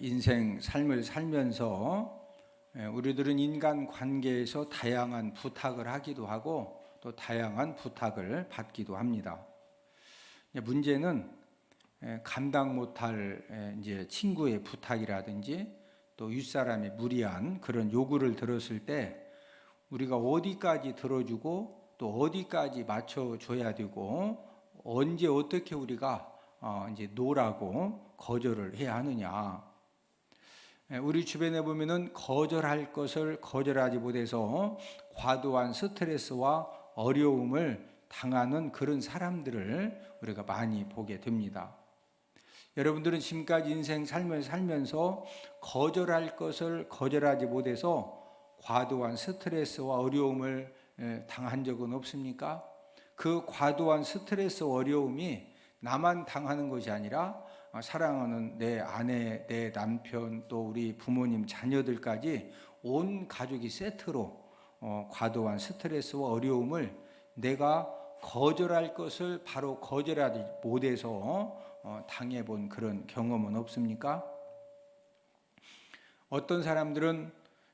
인생 삶을 살면서 우리들은 인간 관계에서 다양한 부탁을 하기도 하고 또 다양한 부탁을 받기도 합니다. 문제는 감당 못할 이제 친구의 부탁이라든지 또 윗사람의 무리한 그런 요구를 들었을 때 우리가 어디까지 들어주고 또 어디까지 맞춰줘야 되고 언제 어떻게 우리가 이제 노라고 거절을 해야 하느냐. 우리 주변에 보면은 거절할 것을 거절하지 못해서 과도한 스트레스와 어려움을 당하는 그런 사람들을 우리가 많이 보게 됩니다. 여러분들은 지금까지 인생 삶을 살면서 거절할 것을 거절하지 못해서 과도한 스트레스와 어려움을 당한 적은 없습니까? 그 과도한 스트레스 어려움이 나만 당하는 것이 아니라 사랑하는 내 아내, 내 남편, 또 우리 부모님, 자녀들까지 온 가족이 세트로 과도한 스트레스와 어려움을 내가 거절할 것을 바로 거절하지 못해서 당해본 그런 경험은 없습니까? 어떤 사람들은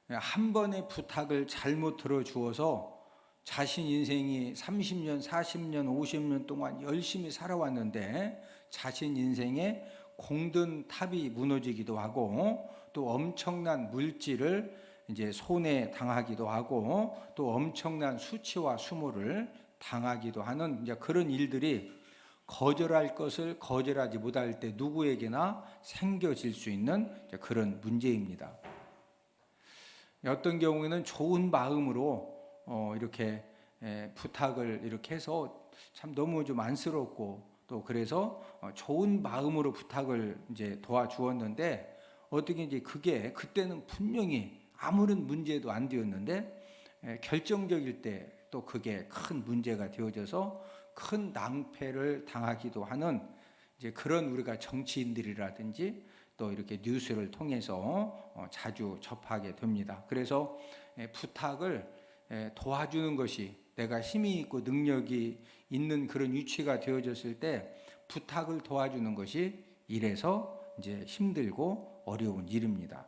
한 번의 부탁을 잘못 들어주어서 자신 인생이 30년, 40년, 50년 동안 열심히 살아왔는데 자신 인생에 공든 탑이 무너지기도 하고 또 엄청난 물질을 이제 손해 당하기도 하고 또 엄청난 수치와 수모를 당하기도 하는 이제 그런 일들이 거절할 것을 거절하지 못할 때 누구에게나 생겨질 수 있는 그런 문제입니다. 어떤 경우에는 좋은 마음으로 이렇게 부탁을 이렇게 해서 참 너무 좀 안쓰럽고 또 그래서 좋은 마음으로 부탁을 이제 도와주었는데 어떻게 이제 그게 그때는 분명히 아무런 문제도 안 되었는데 결정적일 때 또 그게 큰 문제가 되어져서 큰 낭패를 당하기도 하는 이제 그런 우리가 정치인들이라든지 또 이렇게 뉴스를 통해서 자주 접하게 됩니다. 그래서 부탁을 도와주는 것이 내가 힘이 있고 능력이 있는 그런 위치가 되어졌을 때 부탁을 도와주는 것이 이래서 이제 힘들고 어려운 일입니다.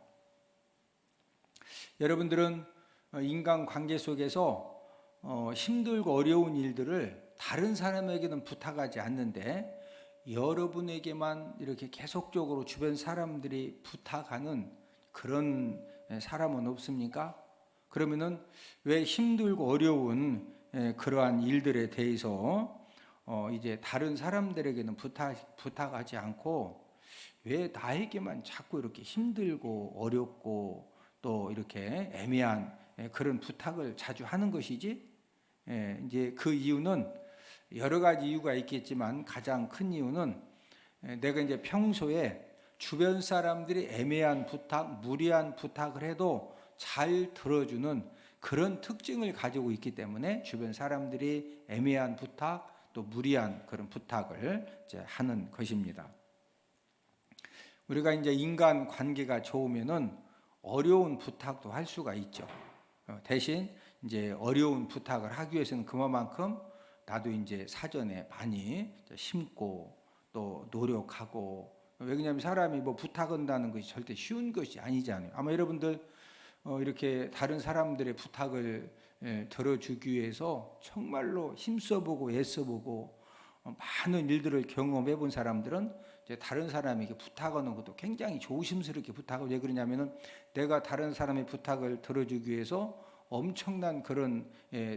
여러분들은 인간 관계 속에서 힘들고 어려운 일들을 다른 사람에게는 부탁하지 않는데 여러분에게만 이렇게 계속적으로 주변 사람들이 부탁하는 그런 사람은 없습니까? 그러면은 왜 힘들고 어려운 그러한 일들에 대해서 이제 다른 사람들에게는 부탁하지 않고 왜 나에게만 자꾸 이렇게 힘들고 어렵고 또 이렇게 애매한 그런 부탁을 자주 하는 것이지? 이제 그 이유는 여러 가지 이유가 있겠지만 가장 큰 이유는 내가 이제 평소에 주변 사람들이 애매한 부탁, 무리한 부탁을 해도 잘 들어주는 그런 특징을 가지고 있기 때문에 주변 사람들이 애매한 부탁, 또 무리한 그런 부탁을 이제 하는 것입니다. 우리가 이제 인간 관계가 좋으면은 어려운 부탁도 할 수가 있죠. 대신 이제 어려운 부탁을 하기 위해서는 그만큼 나도 이제 사전에 많이 심고 또 노력하고 왜냐하면 사람이 뭐 부탁한다는 것이 절대 쉬운 것이 아니잖아요. 아마 여러분들 이렇게 다른 사람들의 부탁을 들어주기 위해서 정말로 힘써보고 애써보고 많은 일들을 경험해 본 사람들은 이제 다른 사람에게 부탁하는 것도 굉장히 조심스럽게 부탁을 왜 그러냐면은 내가 다른 사람의 부탁을 들어주기 위해서 엄청난 그런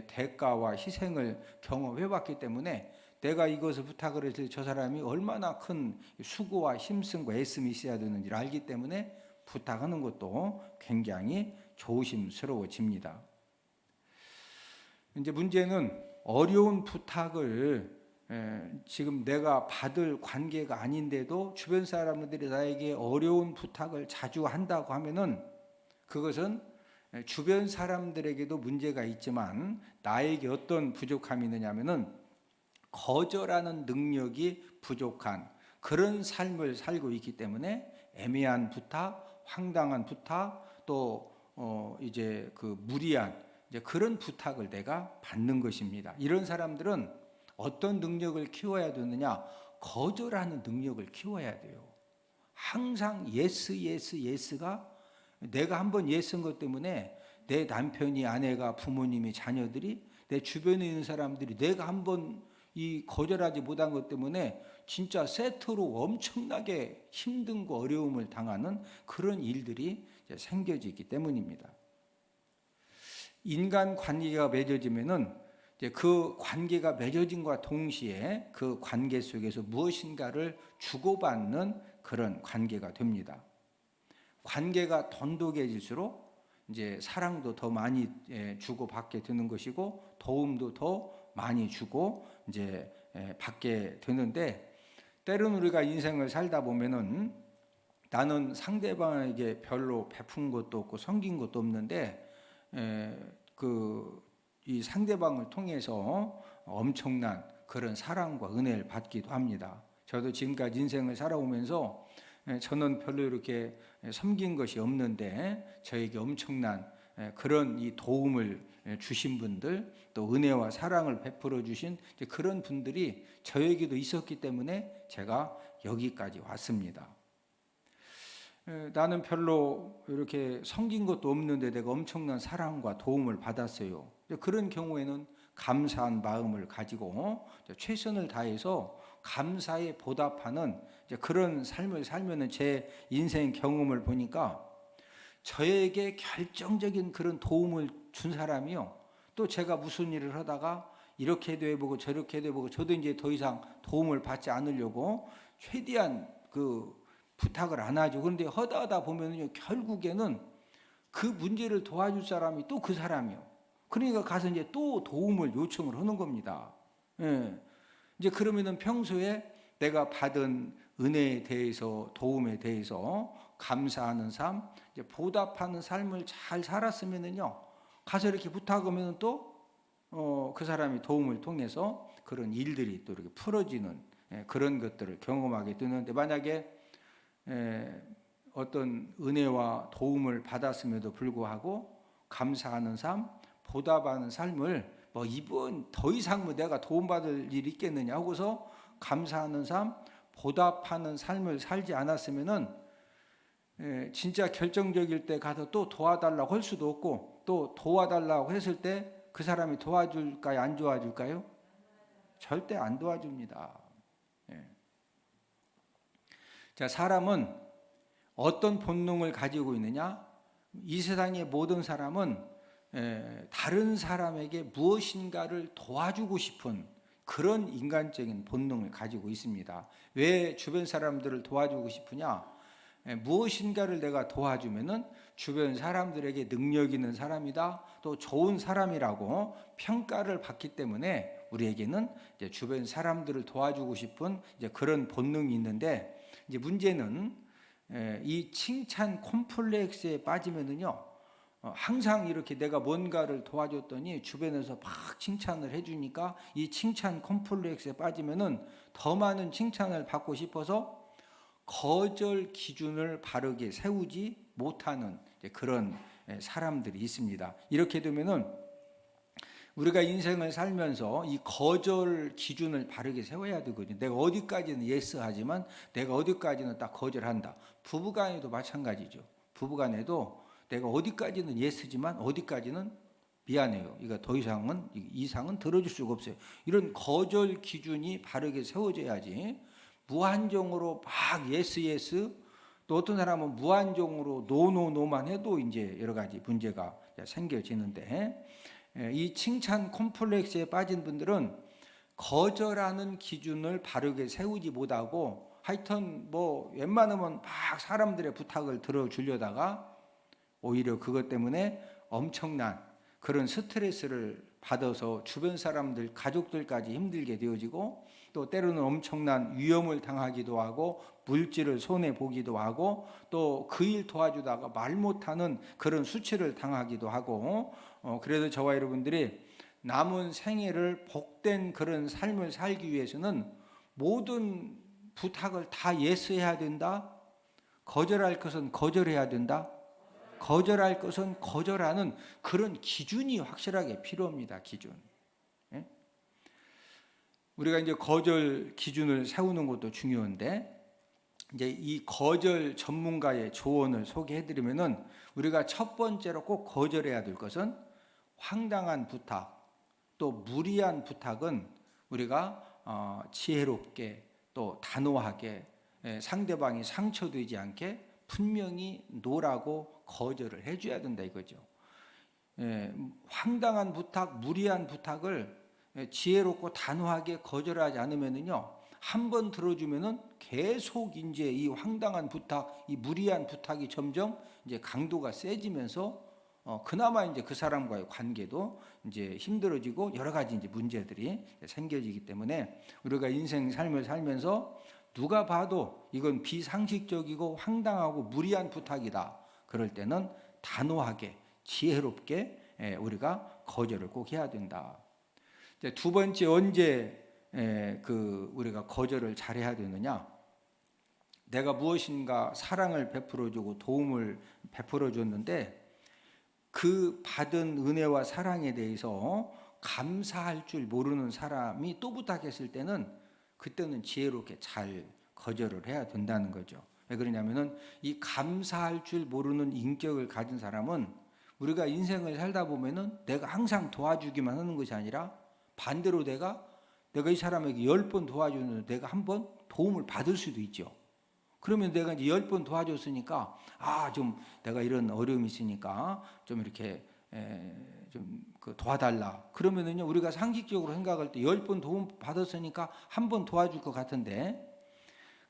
대가와 희생을 경험해 봤기 때문에 내가 이것을 부탁을 했을 때 저 사람이 얼마나 큰 수고와 힘씀과 애씀이 있어야 되는지를 알기 때문에 부탁하는 것도 굉장히 조심스러워집니다. 이제 문제는 어려운 부탁을 지금 내가 받을 관계가 아닌데도 주변 사람들이 나에게 어려운 부탁을 자주 한다고 하면은 그것은 주변 사람들에게도 문제가 있지만 나에게 어떤 부족함이 있느냐면은 거절하는 능력이 부족한 그런 삶을 살고 있기 때문에 애매한 부탁, 황당한 부탁, 또 이제 그 무리한 이제 그런 부탁을 내가 받는 것입니다. 이런 사람들은 어떤 능력을 키워야 되느냐? 거절하는 능력을 키워야 돼요. 항상 예스 예스 예스가, 내가 한번 예스한 것 때문에 내 남편이, 아내가, 부모님이, 자녀들이, 내 주변에 있는 사람들이 내가 한번 이 거절하지 못한 것 때문에 진짜 세트로 엄청나게 힘든 거 어려움을 당하는 그런 일들이 생겨지기 때문입니다. 인간 관계가 맺어지면은 이제 그 관계가 맺어진과 동시에 그 관계 속에서 무엇인가를 주고받는 그런 관계가 됩니다. 관계가 돈독해질수록 이제 사랑도 더 많이 주고받게 되는 것이고, 도움도 더 많이 주고 이제 받게 되는데, 때로는 우리가 인생을 살다 보면은 나는 상대방에게 별로 베푼 것도 없고 섬긴 것도 없는데 이 상대방을 통해서 엄청난 그런 사랑과 은혜를 받기도 합니다. 저도 지금까지 인생을 살아오면서 저는 별로 이렇게 섬긴 것이 없는데 저에게 엄청난 그런 이 도움을 주신 분들, 또 은혜와 사랑을 베풀어 주신 그런 분들이 저에게도 있었기 때문에 제가 여기까지 왔습니다. 나는 별로 이렇게 섬긴 것도 없는데 내가 엄청난 사랑과 도움을 받았어요. 그런 경우에는 감사한 마음을 가지고 최선을 다해서 감사에 보답하는 그런 삶을 살면은, 제 인생 경험을 보니까 저에게 결정적인 그런 도움을 준 사람이요, 또 제가 무슨 일을 하다가 이렇게도 해보고 저렇게도 해보고 저도 이제 더 이상 도움을 받지 않으려고 최대한 부탁을 안 하죠. 그런데 하다 보면요, 결국에는 그 문제를 도와줄 사람이 또 그 사람이요. 그러니까 가서 이제 또 도움을 요청을 하는 겁니다. 이제 그러면은 평소에 내가 받은 은혜에 대해서, 도움에 대해서 감사하는 삶, 이제 보답하는 삶을 잘 살았으면은요, 가서 이렇게 부탁하면은 또 그 사람이 도움을 통해서 그런 일들이 또 이렇게 풀어지는 그런 것들을 경험하게 되는데, 만약에 어떤 은혜와 도움을 받았음에도 불구하고 감사하는 삶, 보답하는 삶을 이번 더 이상 내가 도움받을 일이 있겠느냐 하고서 감사하는 삶, 보답하는 삶을 살지 않았으면은 진짜 결정적일 때 가서 또 도와달라고 할 수도 없고, 또 도와달라고 했을 때 그 사람이 도와줄까요, 안 도와줄까요? 절대 안 도와줍니다. 자, 사람은 어떤 본능을 가지고 있느냐? 이 세상의 모든 사람은 다른 사람에게 무엇인가를 도와주고 싶은 그런 인간적인 본능을 가지고 있습니다. 왜 주변 사람들을 도와주고 싶으냐? 무엇인가를 내가 도와주면은 주변 사람들에게 능력 있는 사람이다, 또 좋은 사람이라고 평가를 받기 때문에 우리에게는 이제 주변 사람들을 도와주고 싶은 이제 그런 본능이 있는데, 이제 문제는 이 칭찬 콤플렉스에 빠지면은요, 항상 이렇게 내가 뭔가를 도와줬더니 주변에서 막 칭찬을 해주니까 이 칭찬 콤플렉스에 빠지면은 더 많은 칭찬을 받고 싶어서 거절 기준을 바르게 세우지 못하는 그런 사람들이 있습니다. 이렇게 되면은 우리가 인생을 살면서 이 거절 기준을 바르게 세워야 되거든요. 내가 어디까지는 예스 하지만 내가 어디까지는 딱 거절한다. 부부간에도 마찬가지죠. 부부간에도 내가 어디까지는 예스지만 어디까지는 미안해요, 이거 더 이상은 들어줄 수가 없어요. 이런 거절 기준이 바르게 세워져야지, 무한정으로 막 예스, 또 어떤 사람은 무한정으로 노만 해도 이제 여러 가지 문제가 생겨지는데, 이 칭찬 콤플렉스에 빠진 분들은 거절하는 기준을 바르게 세우지 못하고, 하여튼 웬만하면 막 사람들의 부탁을 들어주려다가 오히려 그것 때문에 엄청난 그런 스트레스를 받아서 주변 사람들, 가족들까지 힘들게 되어지고, 또 때로는 엄청난 위험을 당하기도 하고 물질을 손해 보기도 하고, 또 그 일 도와주다가 말 못하는 그런 수치를 당하기도 하고, 그래서 저와 여러분들이 남은 생애를 복된 그런 삶을 살기 위해서는 모든 부탁을 다 예스해야 된다, 거절할 것은 거절해야 된다, 거절할 것은 거절하는 그런 기준이 확실하게 필요합니다. 기준. 우리가 이제 거절 기준을 세우는 것도 중요한데, 이제 이 거절 전문가의 조언을 소개해드리면은, 우리가 첫 번째로 꼭 거절해야 될 것은 황당한 부탁, 또 무리한 부탁은 우리가 지혜롭게 또 단호하게, 상대방이 상처되지 않게 분명히 노라고 거절을 해줘야 된다 이거죠. 황당한 부탁, 무리한 부탁을 지혜롭고 단호하게 거절하지 않으면은요, 한 번 들어주면은 계속 이제 이 황당한 부탁, 이 무리한 부탁이 점점 이제 강도가 세지면서 그나마 이제 그 사람과의 관계도 이제 힘들어지고 여러 가지 이제 문제들이 생겨지기 때문에, 우리가 인생 삶을 살면서 누가 봐도 이건 비상식적이고 황당하고 무리한 부탁이다, 그럴 때는 단호하게 지혜롭게 우리가 거절을 꼭 해야 된다. 두 번째, 언제 우리가 거절을 잘해야 되느냐? 내가 무엇인가 사랑을 베풀어주고 도움을 베풀어줬는데 그 받은 은혜와 사랑에 대해서 감사할 줄 모르는 사람이 또 부탁했을 때는, 그때는 지혜롭게 잘 거절을 해야 된다는 거죠. 왜 그러냐면은 이 감사할 줄 모르는 인격을 가진 사람은 우리가 인생을 살다 보면은 내가 항상 도와주기만 하는 것이 아니라 반대로 내가 이 사람에게 10번 도와주는데 내가 한 번 도움을 받을 수도 있죠. 그러면 내가 이제 10번 도와줬으니까 좀 내가 이런 어려움이 있으니까 좀 이렇게 도와달라. 그러면은요, 우리가 상식적으로 생각할 때 10번 도움 받았으니까 한 번 도와줄 것 같은데,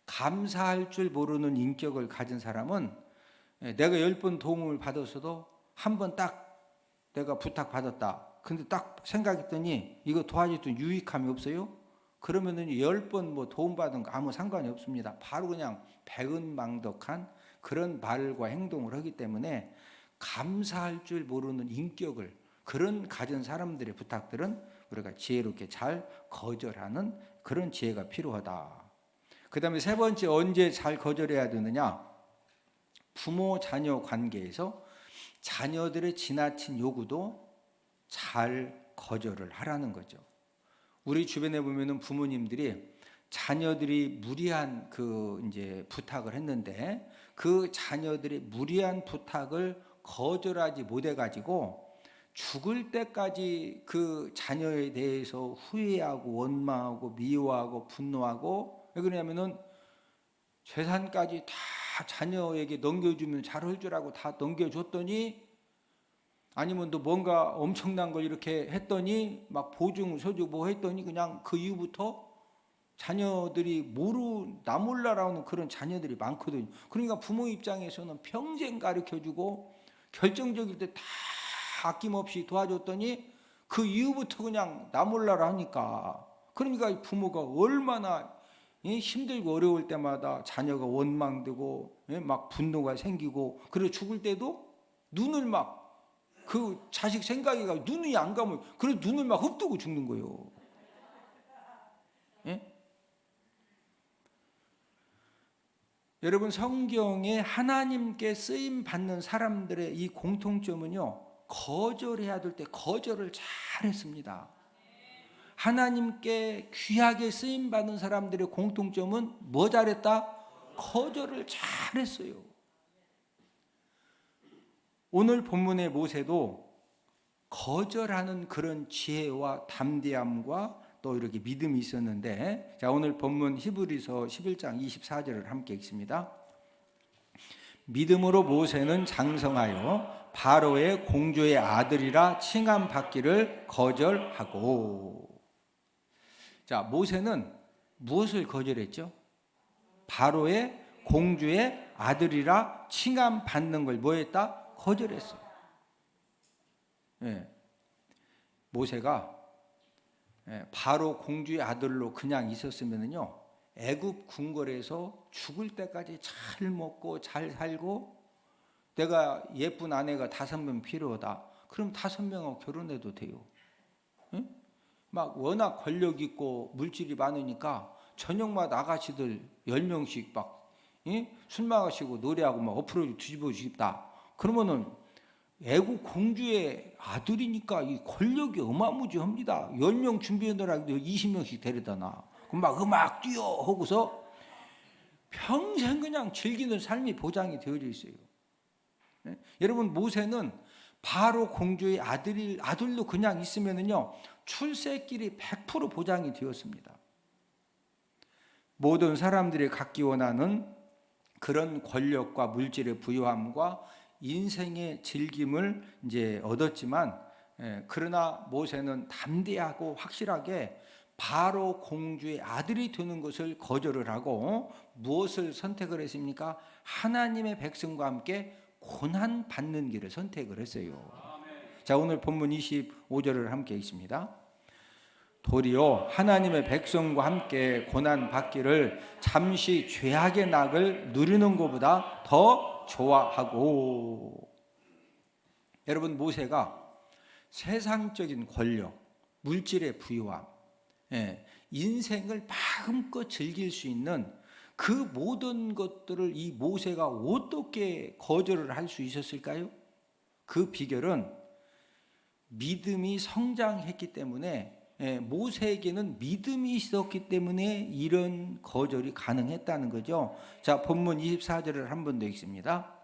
감사할 줄 모르는 인격을 가진 사람은 내가 10번 도움을 받았어도 한 번 딱 내가 부탁받았다. 근데 딱 생각했더니 이거 도와줬더니 유익함이 없어요? 그러면은 10번 뭐 도움받은 거 아무 상관이 없습니다. 바로 그냥 배은망덕한 그런 말과 행동을 하기 때문에, 감사할 줄 모르는 인격을 그런 가진 사람들의 부탁들은 우리가 지혜롭게 잘 거절하는 그런 지혜가 필요하다. 그 다음에 세 번째, 언제 잘 거절해야 되느냐? 부모 자녀 관계에서 자녀들의 지나친 요구도 잘 거절을 하라는 거죠. 우리 주변에 보면은 부모님들이 자녀들이 무리한 이제 부탁을 했는데 그 자녀들이 무리한 부탁을 거절하지 못해 가지고 죽을 때까지 그 자녀에 대해서 후회하고 원망하고 미워하고 분노하고, 왜 그러냐면은 재산까지 다 자녀에게 넘겨주면 잘할 줄 알고 다 넘겨줬더니, 아니면 또 뭔가 엄청난 걸 이렇게 했더니 막 보증 서주 뭐 했더니 그냥 그 이후부터 자녀들이 나 몰라라는 그런 자녀들이 많거든요. 그러니까 부모 입장에서는 평생 가르쳐주고 결정적일 때 다 아낌없이 도와줬더니 그 이후부터 그냥 나 몰라라 하니까, 그러니까 부모가 얼마나 힘들고 어려울 때마다 자녀가 원망되고 막 분노가 생기고, 그리고 죽을 때도 눈을 막 그 자식 생각이 가지고 눈이 안 감아요. 그래서 눈을 막 흡뜨고 죽는 거예요. 예? 여러분, 성경에 하나님께 쓰임 받는 사람들의 이 공통점은요, 거절해야 될 때 거절을 잘했습니다. 하나님께 귀하게 쓰임 받는 사람들의 공통점은 뭐 잘했다? 거절을 잘했어요. 오늘 본문의 모세도 거절하는 그런 지혜와 담대함과 또 이렇게 믿음이 있었는데, 자, 오늘 본문 히브리서 11장 24절을 함께 읽습니다. 믿음으로 모세는 장성하여 바로의 공주의 아들이라 칭함 받기를 거절하고. 자, 모세는 무엇을 거절했죠? 바로의 공주의 아들이라 칭함 받는 걸 뭐 했다? 거절했어요. 모세가 바로 공주의 아들로 그냥 있었으면요, 애굽 궁궐에서 죽을 때까지 잘 먹고 잘 살고, 내가 예쁜 아내가 5명 필요하다, 그럼 5명하고 결혼해도 돼요. 막 워낙 권력 있고 물질이 많으니까 저녁마다 아가씨들 10명씩 막 술 마시고 노래하고 막 엎으러 뒤집어 주겠다. 그러면은 애국 공주의 아들이니까 이 권력이 어마무지합니다. 10명 준비해놓으라 20명씩 데려다 놔. 그럼 막 음악 뛰어 하고서 평생 그냥 즐기는 삶이 보장이 되어져 있어요. 여러분, 모세는 바로 공주의 아들로 그냥 있으면은요, 출세길이 100% 보장이 되었습니다. 모든 사람들이 갖기 원하는 그런 권력과 물질의 부유함과 인생의 즐김을 이제 얻었지만, 그러나 모세는 담대하고 확실하게 바로 공주의 아들이 되는 것을 거절을 하고 무엇을 선택을 했습니까? 하나님의 백성과 함께 고난 받는 길을 선택을 했어요. 자, 오늘 본문 25절을 함께 읽습니다. 도리어 하나님의 백성과 함께 고난 받기를 잠시 죄악의 낙을 누리는 것보다 더 좋아하고. 여러분, 모세가 세상적인 권력, 물질의 부유함, 인생을 마음껏 즐길 수 있는 그 모든 것들을 이 모세가 어떻게 거절을 할 수 있었을까요? 그 비결은 믿음이 성장했기 때문에, 모세에게는 믿음이 있었기 때문에 이런 거절이 가능했다는 거죠. 자, 본문 24절을 한 번 더 읽습니다.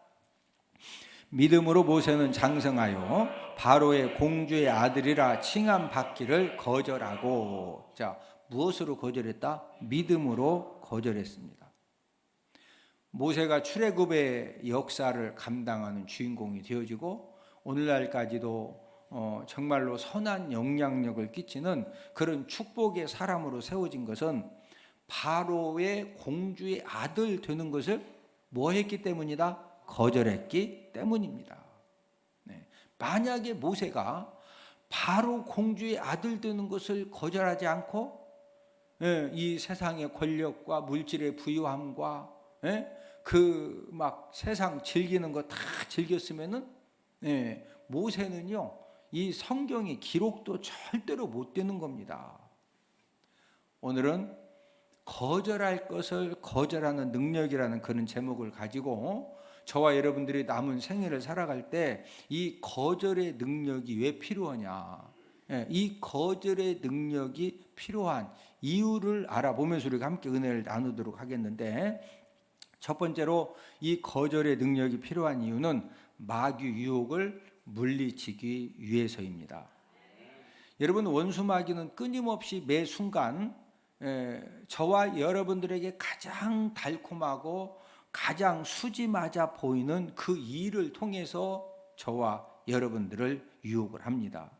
믿음으로 모세는 장성하여 바로의 공주의 아들이라 칭함 받기를 거절하고. 자, 무엇으로 거절했다? 믿음으로 거절했습니다. 모세가 출애굽의 역사를 감당하는 주인공이 되어지고 오늘날까지도 정말로 선한 영향력을 끼치는 그런 축복의 사람으로 세워진 것은 바로의 공주의 아들 되는 것을 뭐 했기 때문이다? 거절했기 때문입니다. 만약에 모세가 바로 공주의 아들 되는 것을 거절하지 않고 이 세상의 권력과 물질의 부유함과 그 막 세상 즐기는 거 다 즐겼으면은 모세는요, 이 성경의 기록도 절대로 못 되는 겁니다. 오늘은 거절할 것을 거절하는 능력이라는 그런 제목을 가지고 저와 여러분들이 남은 생애를 살아갈 때 이 거절의 능력이 왜 필요하냐, 이 거절의 능력이 필요한 이유를 알아보면서 우리가 함께 은혜를 나누도록 하겠는데, 첫 번째로 이 거절의 능력이 필요한 이유는 마귀 유혹을 물리치기 위해서입니다. 여러분, 원수 마귀는 끊임없이 매 순간 저와 여러분들에게 가장 달콤하고 가장 수지 맞아 보이는 그 일을 통해서 저와 여러분들을 유혹을 합니다.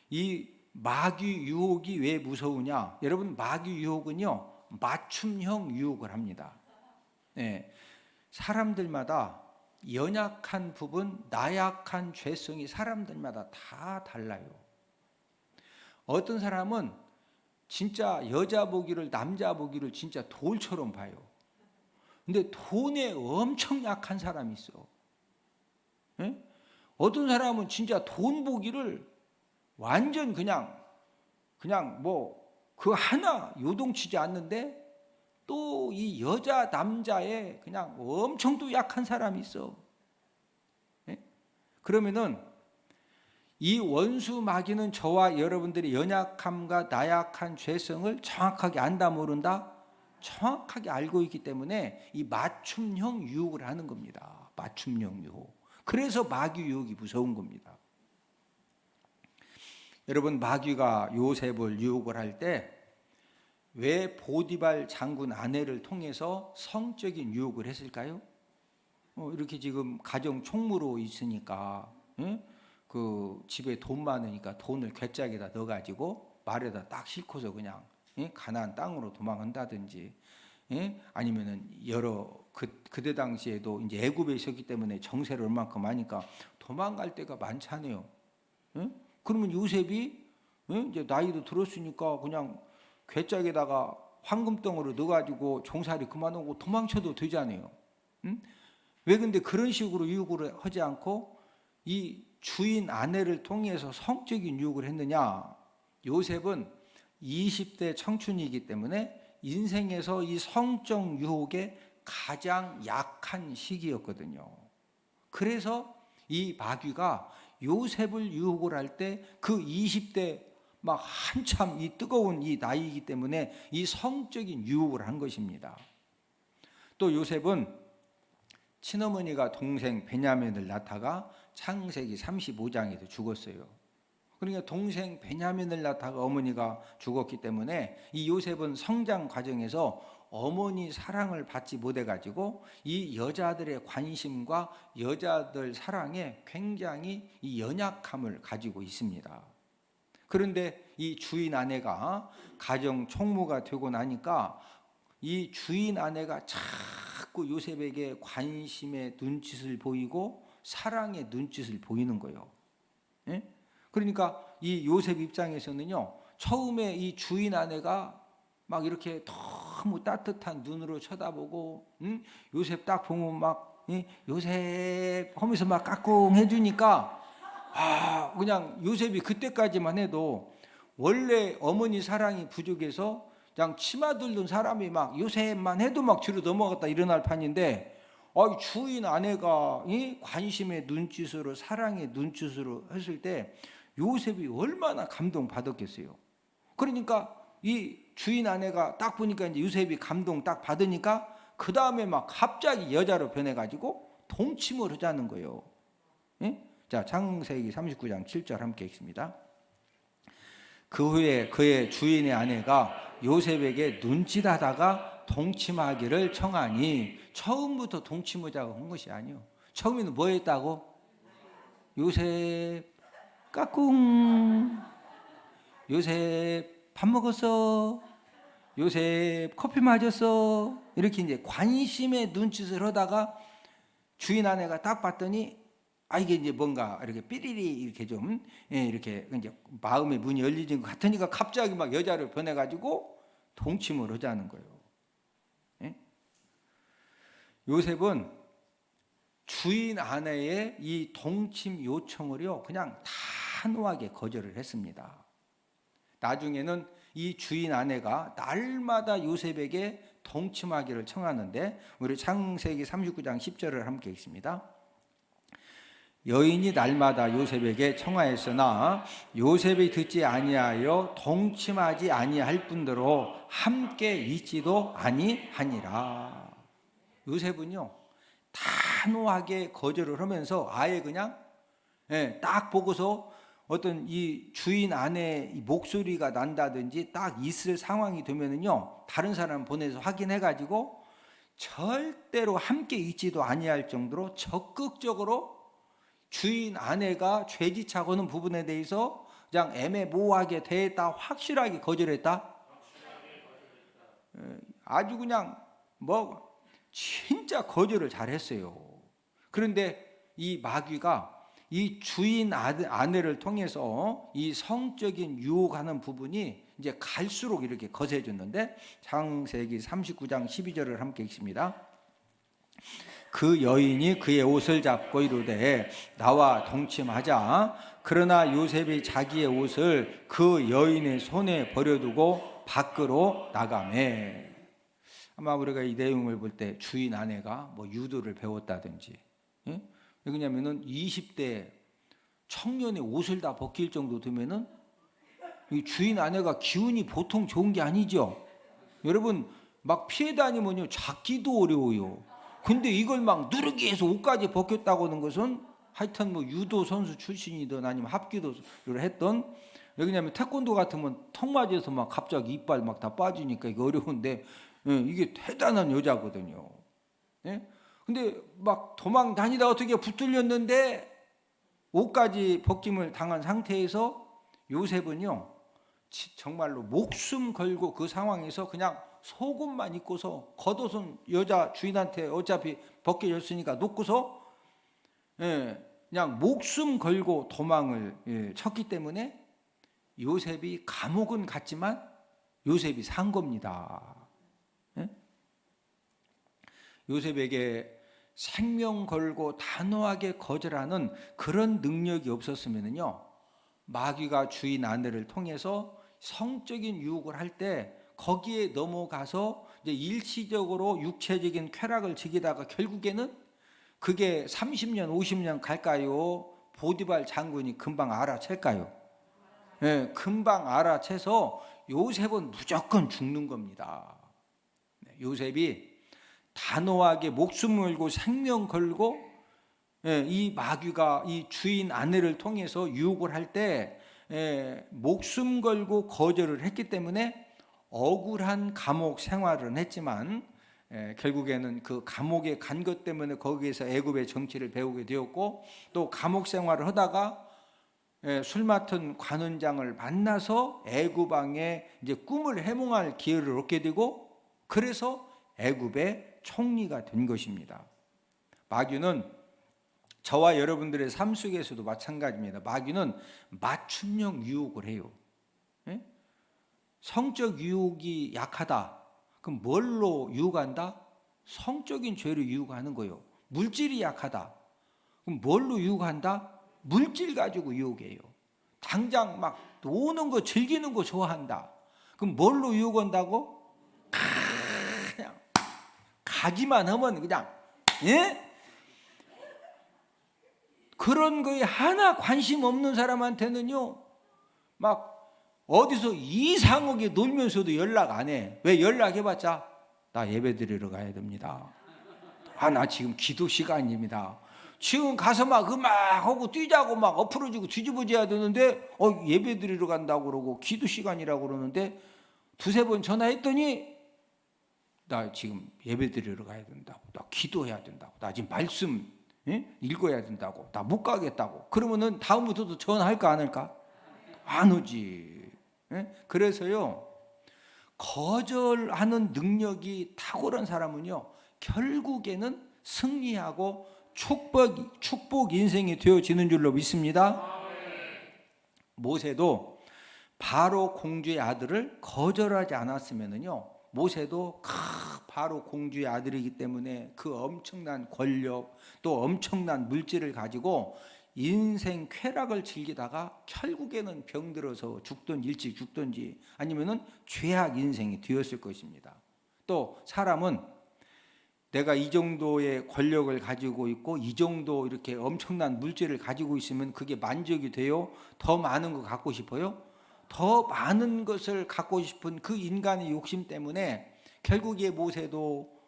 이 마귀 유혹이 왜 무서우냐? 여러분, 마귀 유혹은요, 맞춤형 유혹을 합니다. 사람들마다 연약한 부분, 나약한 죄성이 사람들마다 다 달라요. 어떤 사람은 진짜 여자 보기를, 남자 보기를 진짜 돌처럼 봐요. 근데 돈에 엄청 약한 사람이 있어. 어떤 사람은 진짜 돈 보기를 완전 그냥 뭐 그 하나 요동치지 않는데 또 이 여자 남자에 그냥 엄청 또 약한 사람이 있어. 그러면은 이 원수 마귀는 저와 여러분들의 연약함과 나약한 죄성을 정확하게 안다 모른다? 정확하게 알고 있기 때문에 이 맞춤형 유혹을 하는 겁니다. 맞춤형 유혹. 그래서 마귀 유혹이 무서운 겁니다. 여러분, 마귀가 요셉을 유혹을 할 때 왜 보디발 장군 아내를 통해서 성적인 유혹을 했을까요? 이렇게 지금 가정 총무로 있으니까, 그 집에 돈 많으니까 돈을 괴짝에다 넣어가지고 말에다 딱 싣고서 그냥 가나안 땅으로 도망간다든지, 아니면은 여러 그때 당시에도 이제 애굽에 있었기 때문에 정세를 얼만큼 하니까 도망갈 데가 많잖아요. 그러면 요셉이 이제 나이도 들었으니까 그냥 괴짝에다가 황금덩어리 넣어가지고 종살이 그만하고 도망쳐도 되잖아요. 왜 근데 그런 식으로 유혹을 하지 않고 이 주인 아내를 통해서 성적인 유혹을 했느냐? 요셉은 20대 청춘이기 때문에 인생에서 이 성적 유혹에 가장 약한 시기였거든요. 그래서 이 마귀가 요셉을 유혹을 할 때 그 20대 막 한참 이 뜨거운 이 나이이기 때문에 이 성적인 유혹을 한 것입니다. 또 요셉은 친어머니가 동생 베냐민을 낳다가 창세기 35장에서 죽었어요. 그러니까 동생 베냐민을 낳다가 어머니가 죽었기 때문에 이 요셉은 성장 과정에서 어머니 사랑을 받지 못해 가지고 이 여자들의 관심과 여자들 사랑에 굉장히 이 연약함을 가지고 있습니다. 그런데 이 주인 아내가 가정 총무가 되고 나니까 이 주인 아내가 자꾸 요셉에게 관심의 눈짓을 보이고 사랑의 눈짓을 보이는 거예요. 예? 그러니까 이 요셉 입장에서는요, 처음에 이 주인 아내가 막 이렇게 너무 따뜻한 눈으로 쳐다보고, 요셉 딱 보면 막 요셉 하면서 막 까꿍 해주니까, 그냥 요셉이 그때까지만 해도 원래 어머니 사랑이 부족해서 그냥 치마 들던 사람이 막 요셉만 해도 막 뒤로 넘어갔다 일어날 판인데, 주인 아내가 관심의 눈짓으로 사랑의 눈짓으로 했을 때 요셉이 얼마나 감동받았겠어요. 그러니까 이 주인 아내가 딱 보니까 이제 요셉이 감동 딱 받으니까 그 다음에 막 갑자기 여자로 변해가지고 동침을 하자는 거예요. 예? 자, 창세기 39장 7절 함께 읽습니다. 그 후에 그의 주인의 아내가 요셉에게 눈짓하다가 동침하기를 청하니, 처음부터 동침하자고 한 것이 아니요. 처음에는 뭐 했다고? 요셉 까꿍, 요셉 밥 먹었어, 요셉 커피 마셨어, 이렇게 이제 관심의 눈짓을 하다가 주인 아내가 딱 봤더니 이게 이제 뭔가 이렇게 삐리리 이렇게 좀 이렇게 이제 마음의 문이 열리는 것 같으니까 갑자기 막 여자로 변해가지고 동침을 하자는 거예요. 예? 요셉은 주인 아내의 이 동침 요청을요 그냥 단호하게 거절을 했습니다. 나중에는 이 주인 아내가 날마다 요셉에게 동침하기를 청하는데, 우리 창세기 39장 10절을 함께 읽습니다. 여인이 날마다 요셉에게 청하였으나 요셉이 듣지 아니하여 동침하지 아니할 뿐더러 함께 있지도 아니하니라. 요셉은요 단호하게 거절을 하면서 아예 그냥 딱 보고서 어떤 이 주인 아내의 목소리가 난다든지 딱 있을 상황이 되면은요 다른 사람 보내서 확인해 가지고 절대로 함께 있지도 아니할 정도로 적극적으로 주인 아내가 죄지차고는 부분에 대해서 그냥 애매모호하게 대했다, 확실하게 거절했다. 아주 그냥 뭐 진짜 거절을 잘했어요. 그런데 이 마귀가 이 주인 아내를 통해서 이 성적인 유혹하는 부분이 이제 갈수록 이렇게 거세졌는데, 창세기 39장 12절을 함께 읽습니다. 그 여인이 그의 옷을 잡고 이르되 나와 동침하자. 그러나 요셉이 자기의 옷을 그 여인의 손에 버려두고 밖으로 나가매. 아마 우리가 이 내용을 볼 때 주인 아내가 뭐 유도를 배웠다든지, 왜냐면은 20대 청년의 옷을 다 벗길 정도 되면은 이 주인 아내가 기운이 보통 좋은 게 아니죠. 여러분 막 피해 다니면요 잡기도 어려워요. 근데 이걸 막 누르기 해서 옷까지 벗겼다고 하는 것은 하여튼 뭐 유도 선수 출신이든 아니면 합기도를 했던, 왜냐하면 태권도 같으면 턱 맞아서 막 갑자기 이빨 막 다 빠지니까 이게 어려운데 이게 대단한 여자거든요. 근데 막 도망 다니다 어떻게 붙들렸는데 옷까지 벗김을 당한 상태에서 요셉은요 정말로 목숨 걸고 그 상황에서 그냥 속옷만 입고서 겉옷은 여자 주인한테 어차피 벗겨졌으니까 놓고서 그냥 목숨 걸고 도망을 쳤기 때문에 요셉이 감옥은 갔지만 요셉이 산 겁니다. 요셉에게 생명 걸고 단호하게 거절하는 그런 능력이 없었으면요 마귀가 주인 아내를 통해서 성적인 유혹을 할 때 거기에 넘어가서 이제 일시적으로 육체적인 쾌락을 즐기다가 결국에는 그게 30년 50년 갈까요? 보디발 장군이 금방 알아챌까요? 금방 알아채서 요셉은 무조건 죽는 겁니다. 요셉이 단호하게 목숨 걸고 생명 걸고 이 마귀가 이 주인 아내를 통해서 유혹을 할 때 목숨 걸고 거절을 했기 때문에 억울한 감옥 생활은 했지만 결국에는 그 감옥에 간 것 때문에 거기에서 애굽의 정치를 배우게 되었고, 또 감옥 생활을 하다가 술 맡은 관원장을 만나서 애굽 왕의 이제 꿈을 해몽할 기회를 얻게 되고, 그래서 애굽의 총리가 된 것입니다. 마귀는 저와 여러분들의 삶 속에서도 마찬가지입니다. 마귀는 맞춤형 유혹을 해요. 성적 유혹이 약하다. 그럼 뭘로 유혹한다? 성적인 죄로 유혹하는 거예요. 물질이 약하다. 그럼 뭘로 유혹한다? 물질 가지고 유혹해요. 당장 막 노는 거 즐기는 거 좋아한다. 그럼 뭘로 유혹한다고? 그냥 가기만 하면 그냥 그런 거에 하나 관심 없는 사람한테는요, 막 어디서 이상하게 놀면서도 연락 안 해. 왜? 연락해봤자 나 예배 드리러 가야 됩니다. 나 지금 기도 시간입니다. 지금 가서 막 음악하고 뛰자고 막 엎으러지고 뒤집어져야 되는데 예배 드리러 간다고 그러고 기도 시간이라고 그러는데 두세 번 전화했더니 나 지금 예배 드리러 가야 된다고, 나 기도해야 된다고, 나 지금 말씀 읽어야 된다고, 나 못 가겠다고. 그러면은 다음부터도 전화할까 안 할까? 안 오지. 그래서요, 거절하는 능력이 탁월한 사람은요, 결국에는 승리하고 축복 인생이 되어지는 줄로 믿습니다. 모세도 바로 공주의 아들을 거절하지 않았으면은요, 모세도 바로 공주의 아들이기 때문에 그 엄청난 권력 또 엄청난 물질을 가지고 인생 쾌락을 즐기다가 결국에는 병들어서 죽든 일찍 죽든지 아니면은 죄악 인생이 되었을 것입니다. 또 사람은 내가 이 정도의 권력을 가지고 있고 이 정도 이렇게 엄청난 물질을 가지고 있으면 그게 만족이 돼요? 더 많은 거 갖고 싶어요? 더 많은 것을 갖고 싶은 그 인간의 욕심 때문에 결국에 모세도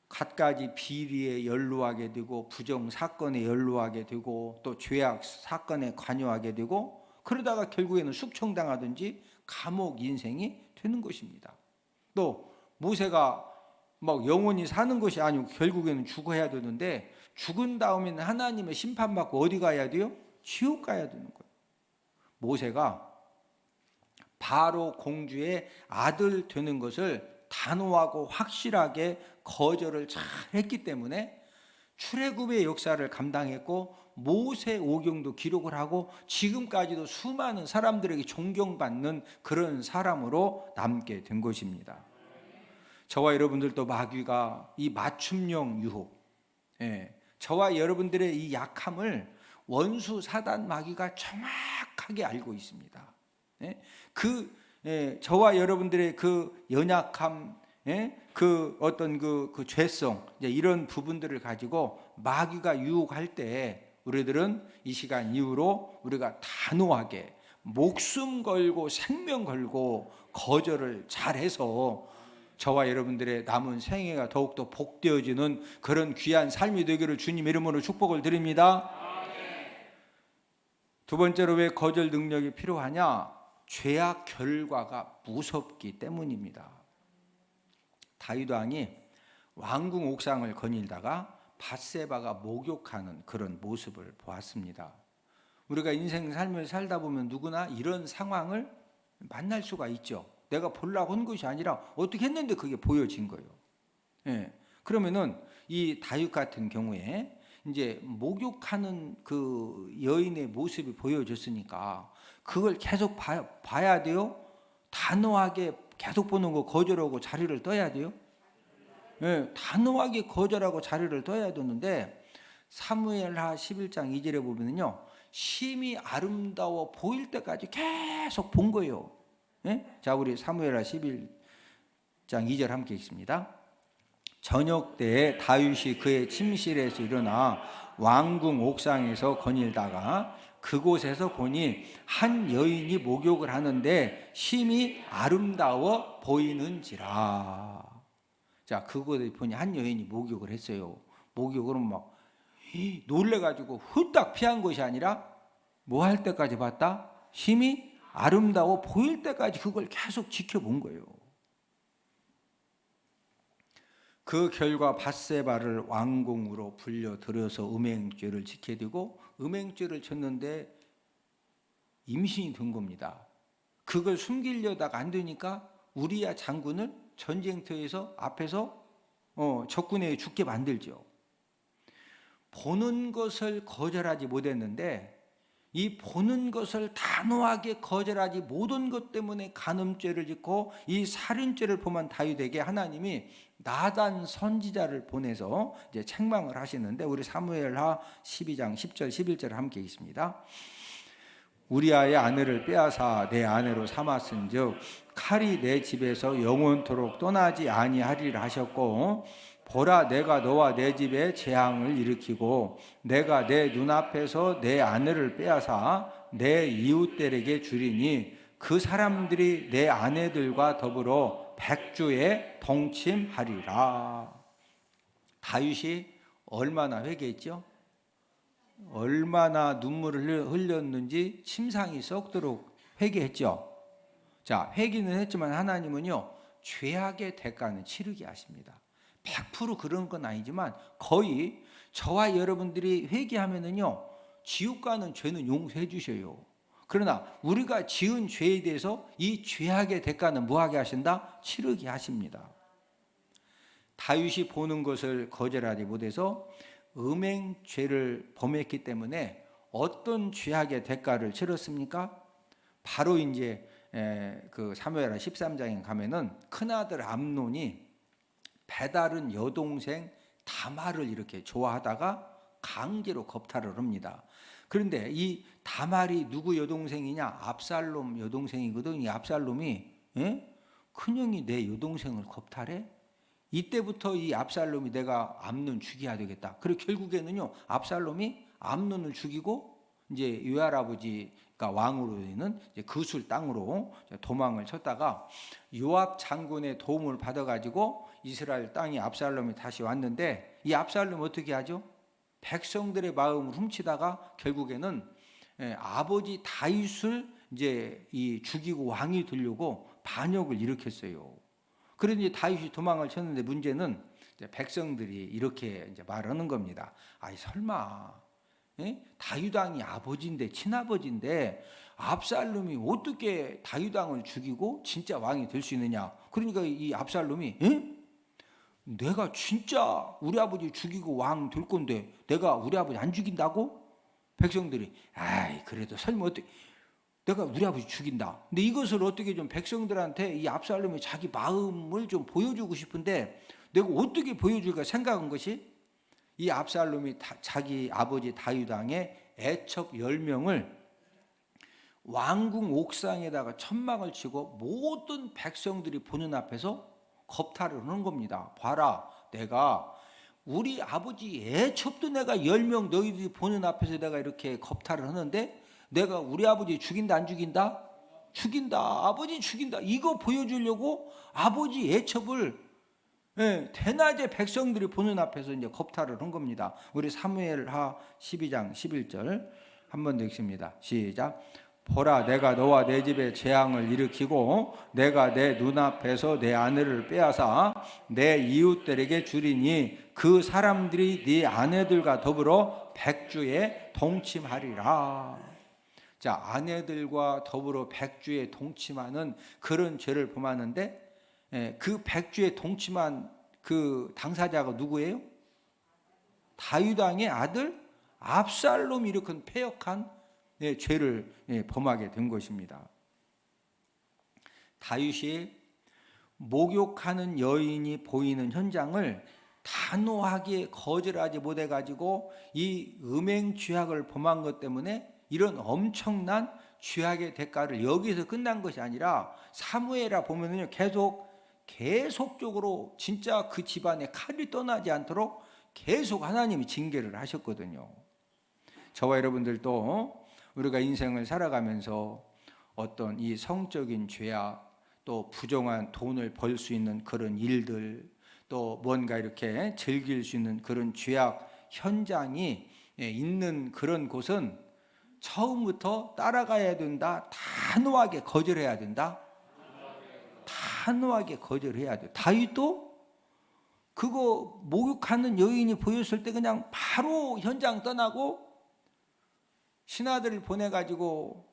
갖가지 비리에 연루하게 되고 부정 사건에 연루하게 되고 또 죄악 사건에 관여하게 되고, 그러다가 결국에는 숙청당하든지 감옥 인생이 되는 것입니다. 또 모세가 막 영원히 사는 것이 아니고 결국에는 죽어야 되는데, 죽은 다음에는 하나님의 심판받고 어디 가야 돼요? 지옥 가야 되는 거예요. 모세가 바로 공주의 아들 되는 것을 단호하고 확실하게 거절을 잘 했기 때문에 출애굽의 역사를 감당했고 모세 오경도 기록을 하고 지금까지도 수많은 사람들에게 존경받는 그런 사람으로 남게 된 것입니다. 저와 여러분들도 마귀가 이 맞춤형 유혹, 저와 여러분들의 이 약함을 원수 사단 마귀가 정확하게 알고 있습니다. 저와 여러분들의 그 연약함, 그 어떤 그 죄성, 이런 부분들을 가지고 마귀가 유혹할 때 우리들은 이 시간 이후로 우리가 단호하게 목숨 걸고 생명 걸고 거절을 잘해서 저와 여러분들의 남은 생애가 더욱더 복되어지는 그런 귀한 삶이 되기를 주님 이름으로 축복을 드립니다. 두 번째로 왜 거절 능력이 필요하냐? 죄악 결과가 무섭기 때문입니다. 다윗 왕이 왕궁 옥상을 거닐다가 밧세바가 목욕하는 그런 모습을 보았습니다. 우리가 인생 삶을 살다 보면 누구나 이런 상황을 만날 수가 있죠. 내가 보려고 한 것이 아니라 어떻게 했는데 그게 보여진 거예요. 그러면은 이 다윗 같은 경우에 이제 목욕하는 그 여인의 모습이 보여졌으니까 그걸 계속 봐야 돼요? 단호하게 계속 보는 거 거절하고 자리를 떠야 돼요? 단호하게 거절하고 자리를 떠야 되는데 사무엘하 11장 2절에 보면요, 심히 아름다워 보일 때까지 계속 본 거예요. 자, 우리 사무엘하 11장 2절 함께 읽습니다. 저녁 때에 다윗이 그의 침실에서 일어나 왕궁 옥상에서 거닐다가 그곳에서 보니 한 여인이 목욕을 하는데 심히 아름다워 보이는지라. 자, 그거에 보니 한 여인이 목욕을 했어요. 목욕을 막 놀래가지고 후딱 피한 것이 아니라 뭐 할 때까지 봤다? 심히 아름다워 보일 때까지 그걸 계속 지켜본 거예요. 그 결과 밧세바를 왕궁으로 불려들여서 음행죄를 지게 되고 음행죄를 졌는데 임신이 된 겁니다. 그걸 숨기려다가 안 되니까 우리야 장군을 전쟁터에서 앞에서 적군에 죽게 만들죠. 보는 것을 거절하지 못했는데 이 보는 것을 단호하게 거절하지 못한 것 때문에 간음죄를 짓고 이 살인죄를 범한 다윗에게 하나님이 나단 선지자를 보내서 이제 책망을 하시는데 우리 사무엘하 12장 10절 11절 함께 있습니다. 우리아의 아내를 빼앗아 내 아내로 삼았은즉 칼이 내 집에서 영원토록 떠나지 아니하리라 하셨고 보라 내가 너와 내 집에 재앙을 일으키고 내가 내 눈앞에서 내 아내를 빼앗아 내 이웃들에게 주리니 그 사람들이 내 아내들과 더불어 백주에 동침하리라. 다윗이 얼마나 회개했죠? 얼마나 눈물을 흘렸는지 침상이 썩도록 회개했죠. 자, 회개는 했지만 하나님은요 죄악의 대가는 치르게 하십니다. 100% 그런 건 아니지만 거의 저와 여러분들이 회개하면은요 지옥 가는 죄는 용서해 주셔요. 그러나 우리가 지은 죄에 대해서 이 죄악의 대가는 뭐하게 하신다? 치르게 하십니다. 다윗이 보는 것을 거절하지 못해서 음행죄를 범했기 때문에 어떤 죄악의 대가를 치렀습니까? 바로 이제 그 사무엘하 13장에 가면은 큰아들 암논이 배다른 여동생 다말을 이렇게 좋아하다가 강제로 겁탈을 합니다. 그런데 이 다말이 누구 여동생이냐? 압살롬 여동생이거든. 이 압살롬이 큰형이 내 여동생을 겁탈해? 이때부터 이 압살롬이 내가 암논 죽여야 되겠다. 그리고 결국에는요 압살롬이 암논을 죽이고 이제 요압아버지가 왕으로 있는 그술 땅으로 도망을 쳤다가 요압 장군의 도움을 받아가지고 이스라엘 땅에 압살롬이 다시 왔는데 이 압살롬 어떻게 하죠? 백성들의 마음을 훔치다가 결국에는 아버지 다윗을 이제 이 죽이고 왕이 되려고 반역을 일으켰어요. 그런데 다윗이 도망을 쳤는데 문제는 백성들이 이렇게 이제 말하는 겁니다. 아이 설마 다윗 왕이 아버지인데 친아버지인데 압살롬이 어떻게 다윗 왕을 죽이고 진짜 왕이 될 수 있느냐? 그러니까 이 압살롬이 내가 진짜 우리 아버지 죽이고 왕 될 건데 내가 우리 아버지 안 죽인다고? 백성들이 아이 그래도 설마 어떻게 내가 우리 아버지 죽인다. 근데 이것을 어떻게 좀 백성들한테 이 압살롬이 자기 마음을 좀 보여주고 싶은데 내가 어떻게 보여줄까 생각한 것이 이 압살롬이 자기 아버지 다윗 왕의 애첩 10명을 왕궁 옥상에다가 천막을 치고 모든 백성들이 보는 앞에서 겁탈을 하는 겁니다. 봐라, 내가 우리 아버지 애첩도 내가 10명 너희들이 보는 앞에서 내가 이렇게 겁탈을 하는데 내가 우리 아버지 죽인다 안 죽인다? 죽인다. 아버지 죽인다. 이거 보여주려고 아버지 애첩을 대낮에 백성들이 보는 앞에서 이제 겁탈을 한 겁니다. 우리 사무엘하 12장 11절 한 번 더 읽습니다. 시작. 보라 내가 너와 내 집에 재앙을 일으키고 내가 내 눈앞에서 내 아내를 빼앗아 내 이웃들에게 주리니 그 사람들이 네 아내들과 더불어 백주에 동침하리라. 자, 아내들과 더불어 백주에 동침하는 그런 죄를 범하는데 그 백주에 동침한 그 당사자가 누구예요? 다윗 왕의 아들 압살롬이 일으킨 패역한 죄를 범하게 된 것입니다. 다윗이 목욕하는 여인이 보이는 현장을 단호하게 거절하지 못해가지고 이 음행 죄악을 범한 것 때문에 이런 엄청난 죄악의 대가를 여기서 끝난 것이 아니라 사무엘하 보면은요 계속적으로 진짜 그 집안에 칼이 떠나지 않도록 계속 하나님이 징계를 하셨거든요. 저와 여러분들도 우리가 인생을 살아가면서 어떤 이 성적인 죄악 또 부정한 돈을 벌 수 있는 그런 일들 또 뭔가 이렇게 즐길 수 있는 그런 죄악 현장이 있는 그런 곳은 처음부터 따라가야 된다. 단호하게 거절해야 된다. 단호하게 거절해야 돼. 다윗도 그거 목욕하는 여인이 보였을 때 그냥 바로 현장 떠나고 신하들을 보내가지고,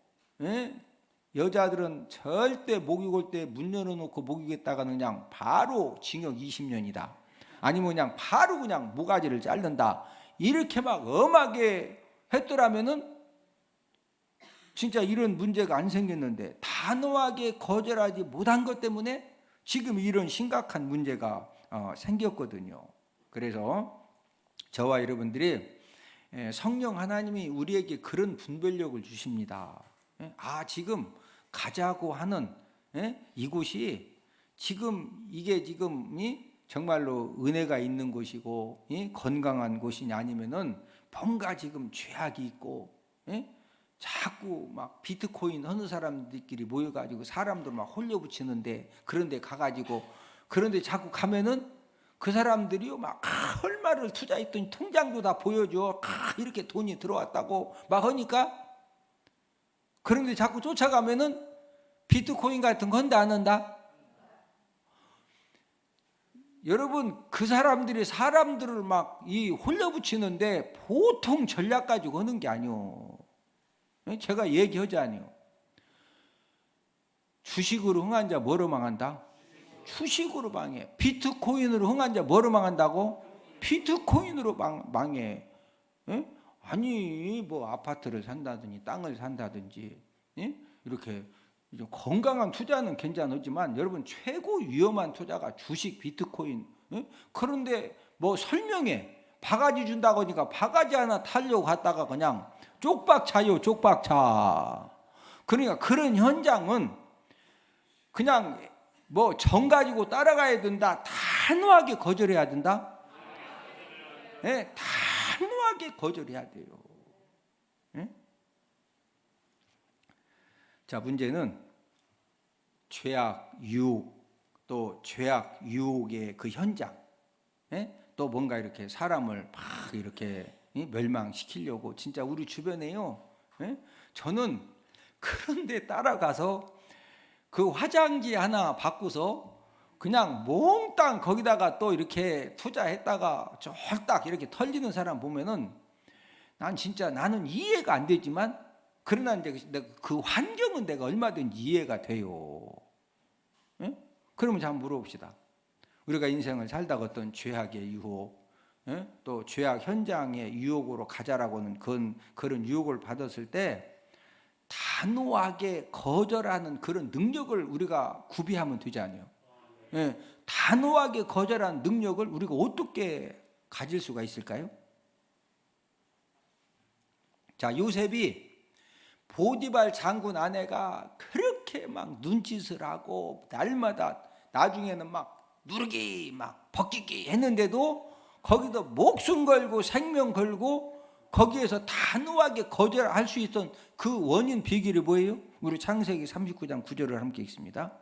여자들은 절대 목욕할 때 문 열어놓고 목욕했다가는 그냥 바로 징역 20년이다. 아니면 그냥 바로 그냥 모가지를 자른다. 이렇게 막 엄하게 했더라면은 진짜 이런 문제가 안 생겼는데 단호하게 거절하지 못한 것 때문에 지금 이런 심각한 문제가 생겼거든요. 그래서 저와 여러분들이 성령 하나님이 우리에게 그런 분별력을 주십니다. 지금 가자고 하는 이곳이 지금 이게 지금이 정말로 은혜가 있는 곳이고 건강한 곳이냐 아니면은 뭔가 지금 죄악이 있고 자꾸 막 비트코인 하는 사람들끼리 모여가지고 사람들 막 홀려붙이는데 그런데 가가지고 그런데 자꾸 가면은 그 사람들이요 막 얼마를 투자했더니 통장도 다 보여줘 이렇게 돈이 들어왔다고 막 하니까 그런데 자꾸 쫓아가면은 비트코인 같은 건 한다 안 한다? 여러분 그 사람들이 사람들을 막 이 홀려붙이는데 보통 전략 가지고 하는 게 아니요. 제가 얘기하자니요. 주식으로 흥한 자 뭐로 망한다? 주식으로 망해. 비트코인으로 흥한 자 뭐로 망한다고? 비트코인으로 망해. 아니 뭐 아파트를 산다든지 땅을 산다든지 이렇게 건강한 투자는 괜찮지만 여러분 최고 위험한 투자가 주식 비트코인. 그런데 뭐 설명해 바가지 준다고 하니까 바가지 하나 타려고 갔다가 그냥 쪽박 차요 쪽박 차. 그러니까 그런 현장은 그냥 뭐 정 가지고 따라가야 된다. 단호하게 거절해야 된다. 단호하게 거절해야 돼요. 자, 문제는 죄악 유혹, 또 죄악 유혹의 그 현장, 또 뭔가 이렇게 사람을 막 이렇게 멸망시키려고 진짜 우리 주변에요. 저는 그런데 따라가서 그 화장지 하나 바꾸서 그냥 몽땅 거기다가 또 이렇게 투자했다가 쫄딱 이렇게 털리는 사람 보면은 난 진짜 나는 이해가 안 되지만 그러나 이제 그 환경은 내가 얼마든지 이해가 돼요. 그러면 한번 물어봅시다. 우리가 인생을 살다가 어떤 죄악의 유혹, 또 죄악 현장의 유혹으로 가자라고는 그런 유혹을 받았을 때 단호하게 거절하는 그런 능력을 우리가 구비하면 되지 않아요? 단호하게 거절하는 능력을 우리가 어떻게 가질 수가 있을까요? 자, 요셉이 보디발 장군 아내가 그렇게 막 눈짓을 하고 날마다 나중에는 막 누르기 막 벗기기 했는데도 거기도 목숨 걸고 생명 걸고 거기에서 단호하게 거절할 수 있던 그 원인 비결이 뭐예요? 우리 창세기 39장 9절을 함께 읽습니다.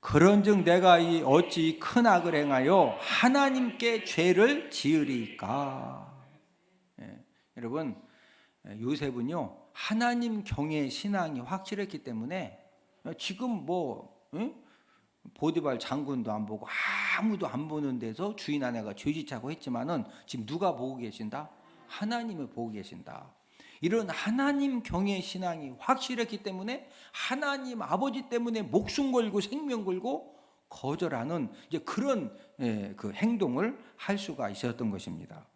그런즉 내가 어찌 큰 악을 행하여 하나님께 죄를 지으리까? 여러분 요셉은요 하나님 경외의 신앙이 확실했기 때문에 지금 보디발 장군도 안 보고 아무도 안 보는 데서 주인 아내가 죄짓자고 했지만은 지금 누가 보고 계신다? 하나님을 보고 계신다. 이런 하나님 경외의 신앙이 확실했기 때문에 하나님 아버지 때문에 목숨 걸고 생명 걸고 거절하는 이제 그런 그 행동을 할 수가 있었던 것입니다.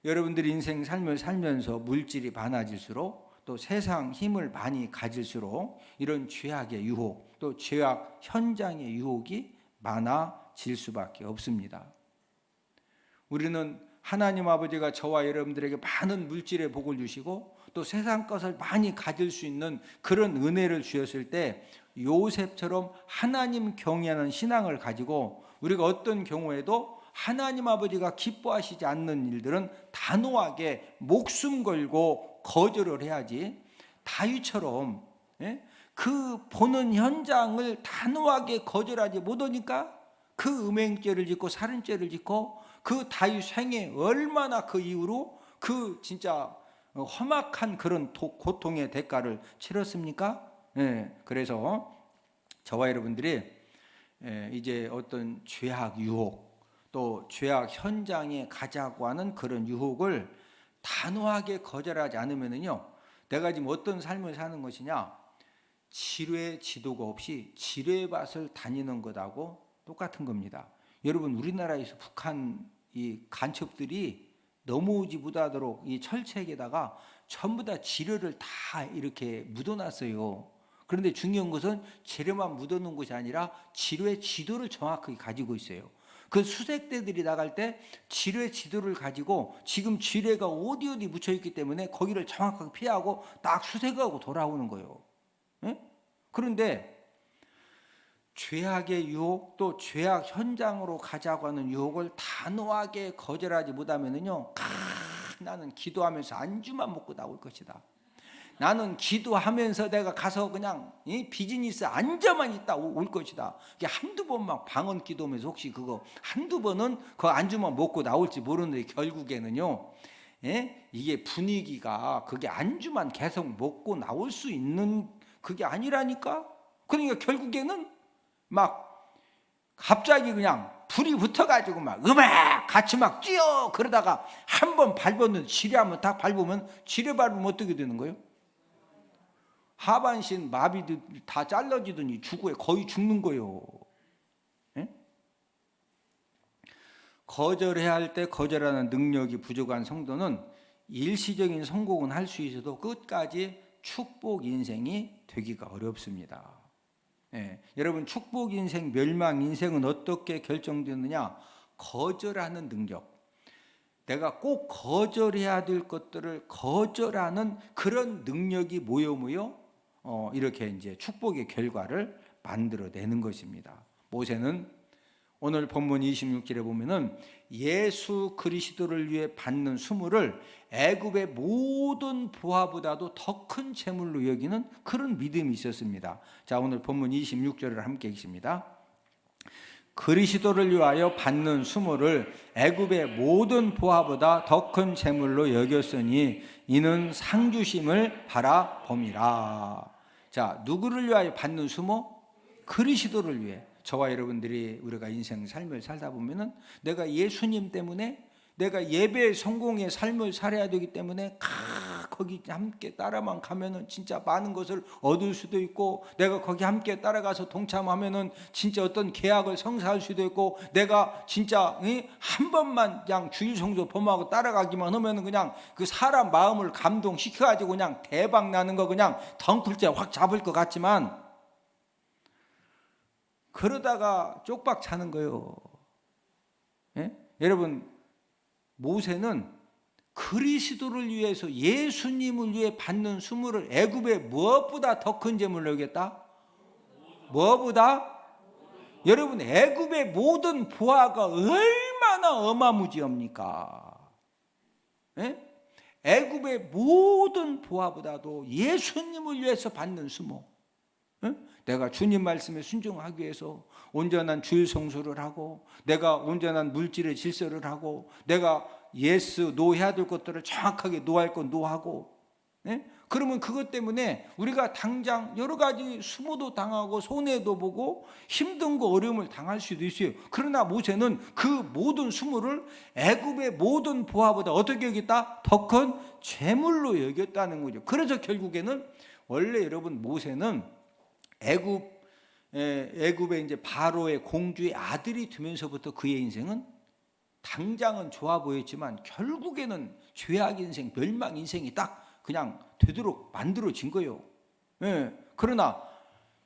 여러분들이 인생 삶을 살면서 물질이 많아질수록 또 세상 힘을 많이 가질수록 이런 죄악의 유혹 또 죄악 현장의 유혹이 많아질 수밖에 없습니다. 우리는 하나님 아버지가 저와 여러분들에게 많은 물질의 복을 주시고 또 세상 것을 많이 가질 수 있는 그런 은혜를 주셨을 때 요셉처럼 하나님 경외하는 신앙을 가지고 우리가 어떤 경우에도 하나님 아버지가 기뻐하시지 않는 일들은 단호하게 목숨 걸고 거절을 해야지. 다윗처럼 그 보는 현장을 단호하게 거절하지 못하니까 그 음행죄를 짓고 살인죄를 짓고 그 다윗 생애 얼마나 그 이후로 그 진짜 험악한 그런 고통의 대가를 치렀습니까? 그래서 저와 여러분들이 이제 어떤 죄악 유혹 또 죄악 현장에 가자고 하는 그런 유혹을 단호하게 거절하지 않으면요, 내가 지금 어떤 삶을 사는 것이냐, 지뢰 지도가 없이 지뢰밭을 다니는 것하고 똑같은 겁니다. 여러분, 우리나라에서 북한 이 간첩들이 넘어오지 못하도록 이 철책에다가 전부 다 지뢰를 다 이렇게 묻어놨어요. 그런데 중요한 것은 지뢰만 묻어놓은 것이 아니라 지뢰 지도를 정확하게 가지고 있어요. 그 수색대들이 나갈 때 지뢰 지도를 가지고 지금 지뢰가 어디 묻혀있기 때문에 거기를 정확하게 피하고 딱 수색하고 돌아오는 거예요. 그런데 죄악의 유혹 또 죄악 현장으로 가자고 하는 유혹을 단호하게 거절하지 못하면요, 나는 기도하면서 안주만 먹고 나올 것이다. 나는 기도하면서 내가 가서 그냥 비즈니스 앉아만 있다 올 것이다. 이게 한두 번만 방언 기도하면서 혹시 그거 한두 번은 그 안주만 먹고 나올지 모르는데 결국에는요, 이게 분위기가 그게 안주만 계속 먹고 나올 수 있는 그게 아니라니까. 그러니까 결국에는 막 갑자기 그냥 불이 붙어가지고 막 음악 같이 막 뛰어 그러다가 한 번 밟았는데 지뢰 한번 딱 밟으면 지뢰 밟으면 어떻게 되는 거예요? 하반신 마비도 다 잘라지더니 죽어요. 거의 죽는 거예요. 거절해야 할 때 거절하는 능력이 부족한 성도는 일시적인 성공은 할 수 있어도 끝까지 축복 인생이 되기가 어렵습니다. 여러분, 축복 인생, 멸망 인생은 어떻게 결정되느냐? 거절하는 능력. 내가 꼭 거절해야 될 것들을 거절하는 그런 능력이 모여 이렇게 이제 축복의 결과를 만들어내는 것입니다. 모세는 오늘 본문 26절에 보면은 예수 그리스도를 위해 받는 수모를 애굽의 모든 부하보다도 더 큰 재물로 여기는 그런 믿음이 있었습니다. 자, 오늘 본문 26절을 함께 읽습니다. 그리스도를 위하여 받는 수모를 애굽의 모든 부하보다 더 큰 재물로 여겼으니 이는 상주심을 바라봄이라. 자, 누구를 위하여 받는 수모? 그리스도를 위해. 저와 여러분들이 우리가 인생 삶을 살다 보면은 내가 예수님 때문에 내가 예배 성공의 삶을 살아야 되기 때문에 거기 함께 따라만 가면은 진짜 많은 것을 얻을 수도 있고, 내가 거기 함께 따라가서 동참하면은 진짜 어떤 계약을 성사할 수도 있고, 내가 진짜 한 번만 그냥 주일 성소 범하고 따라가기만 하면은 그냥 그 사람 마음을 감동시켜 가지고 그냥 대박 나는 거 그냥 덩굴째 확 잡을 것 같지만 그러다가 쪽박 차는 거예요. 여러분, 모세는 그리스도를 위해서 예수님을 위해 받는 수모를 애굽의 무엇보다 더 큰 재물로 여겼다? 무엇보다? 여러분, 애굽의 모든 부하가 얼마나 어마무지합니까? 애굽의 모든 부하보다도 예수님을 위해서 받는 수모. 내가 주님 말씀에 순종하기 위해서 온전한 주일 성수를 하고, 내가 온전한 물질의 질서를 하고, 내가 예스 노 해야 될 것들을 정확하게 노할 건 노하고, 그러면 그것 때문에 우리가 당장 여러 가지 수모도 당하고 손해도 보고 힘든 거 어려움을 당할 수도 있어요. 그러나 모세는 그 모든 수모를 애굽의 모든 부하보다 어떻게 여겼다? 더 큰 재물로 여겼다는 거죠. 그래서 결국에는 원래 여러분, 모세는 애굽의 이제 바로의 공주의 아들이 되면서부터 그의 인생은 당장은 좋아 보였지만 결국에는 죄악 인생, 멸망 인생이 딱 그냥 되도록 만들어진 거예요. 그러나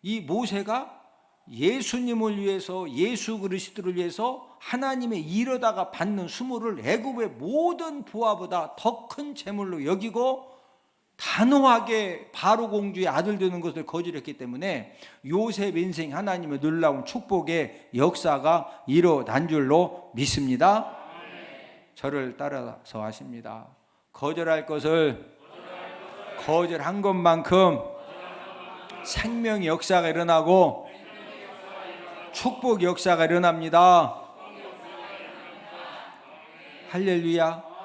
이 모세가 예수님을 위해서, 예수 그리스도를 위해서 하나님의 이르다가 받는 수모를 애굽의 모든 부하보다 더 큰 재물로 여기고 단호하게 바로 공주의 아들 되는 것을 거절했기 때문에 요셉 인생 하나님의 놀라운 축복의 역사가 일어난 줄로 믿습니다. 저를 따라서 하십니다. 거절할 것을 거절한 것만큼 생명의 역사가 일어나고 축복 역사가 일어납니다. 할렐루야.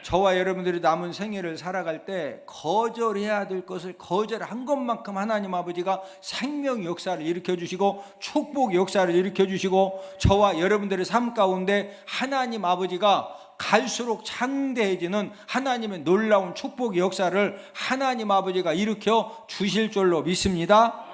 저와 여러분들이 남은 생애를 살아갈 때 거절해야 될 것을 거절한 것만큼 하나님 아버지가 생명 역사를 일으켜 주시고 축복 역사를 일으켜 주시고 저와 여러분들의 삶 가운데 하나님 아버지가 갈수록 창대해지는 하나님의 놀라운 축복 역사를 하나님 아버지가 일으켜 주실 줄로 믿습니다.